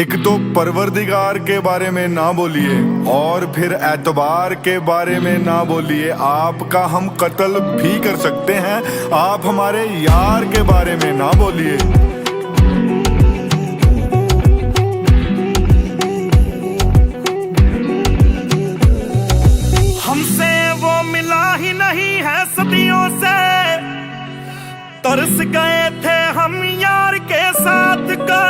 एक तो परवरदिगार के बारे में ना बोलिए और फिर एतबार के बारे में ना बोलिए। आपका हम कत्ल भी कर सकते हैं, आप हमारे यार के बारे में ना बोलिए। हमसे वो मिला ही नहीं है सदियों से, तरस गए थे हम यार के साथ का।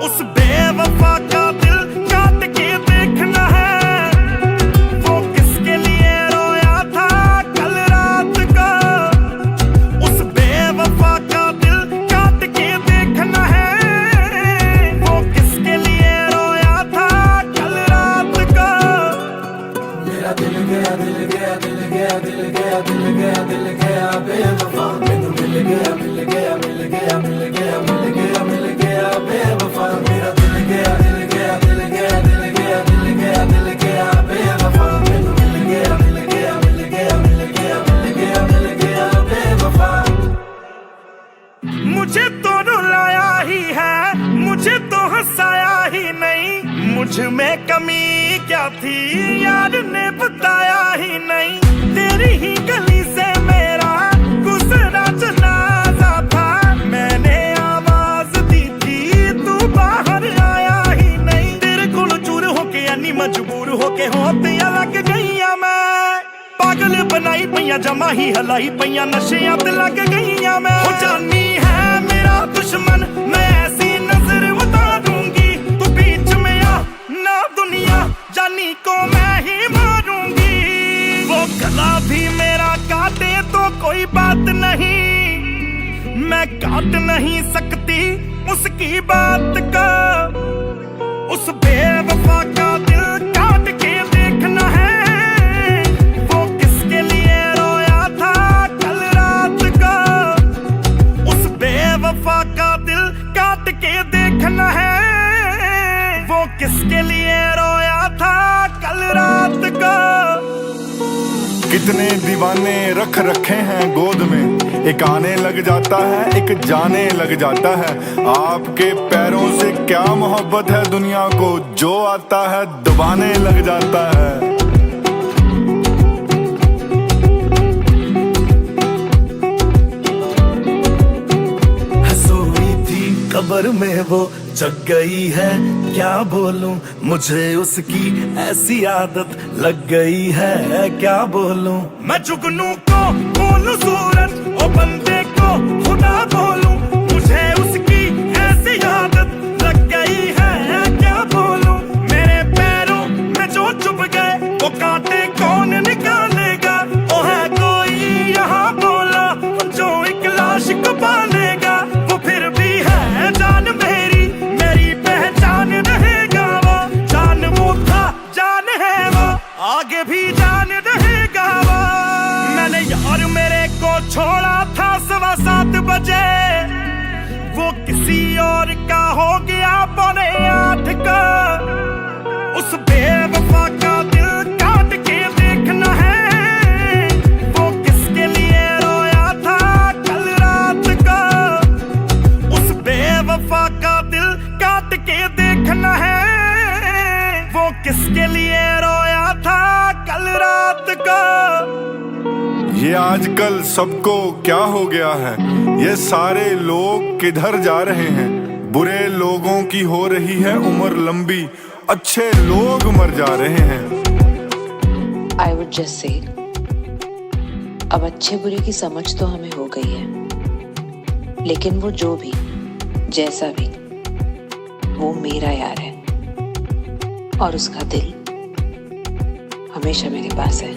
उस बेवफा का दिल काट के देखना है, वो किसके लिए रोया था कल रात का। उस बेवफा का दिल काट के देखना है, वो किसके लिए रोया था कल रात का। मेरा दिल गया दिल गया दिल गया दिल गया दिल गया दिल गया बेवफा, मैनू मिल गया मिल गया मिल गया मिल गया मिल गया मिल गया बेवफा। मेरा दिल गया दिल गया दिल गया दिल गया दिल गया दिल गया बेवफा, मैनू मिल गया मिल गया मिल गया मिल गया मिल गया मिल गया बेवफा। मुझे तो रुलाया ही है, मुझे तो हंसाया ही नहीं। मुझ में कमी क्या थी यार ने बताया ही नहीं। तेरी ही गली से मेरा गुजरा जनाजा था, मैंने आवाज दी थी तू बाहर आया ही नहीं। तेरे कोल चूर होके यानी मजबूर होके होते लग गईया मैं। पागल बनाई पैया जमा ही हलाई पैया, नशियां ते लग गईया मैं। हो जानी है मेरा दुश्मन, मैं ऐसी नजर उतारूंगी। तू बीच में आ ना दुनिया जानी को मैं ही मारूंगी। वो गला भी मेरा काटे तो कोई बात नहीं, मैं काट नहीं सकती उसकी बात का। उस बेवफा का दिल काट के देखना है, वो किसके लिए रोया था कल रात का। उस बेवफा का दिल काट के देखना है, वो किसके लिए रोया था कल रात का। कितने दीवाने रख रखे हैं गोद में, एक आने लग जाता है एक जाने लग जाता है। आपके पैरों से क्या मोहब्बत है दुनिया को, जो आता है दबाने लग जाता है। सोई थी कब्र में वो जग गई है, क्या बोलूं मुझे उसकी ऐसी आदत लग गई है। क्या बोलूं मैं जुगनू को बोलूं सूरज, ओ बंदे को खुदा बोलूं, मुझे उसकी ऐसी आदत लग गई है। क्या बोलूं मेरे पैरों में जो चुभ गए वो कांटे कौन निकालेगा। ओ है कोई यहाँ बोला जो एक लाश को पालेगा, वो फिर भी है जान मेरी, मेरी पहचान रहेगा वो। जान वो था जान है वो, आगे भी जान रहेगा वो। मैंने यार मेरे को छोड़ा था 7:15 बजे, वो किसी और का हो गया 7:45 का। उस बेवफा का दिल काट के देखना है, वो किसके लिए रोया था कल रात का। उस बेवफा का दिल काट के देखना है, वो किसके लिए रोया था कल रात का। ये आजकल सबको क्या हो गया है, ये सारे लोग किधर जा रहे हैं। बुरे लोगों की हो रही है उम्र लंबी, अच्छे लोग मर जा रहे हैं। I would just say, अब अच्छे बुरे की समझ तो हमें हो गई है, लेकिन वो जो भी जैसा भी वो मेरा यार है, और उसका दिल हमेशा मेरे पास है।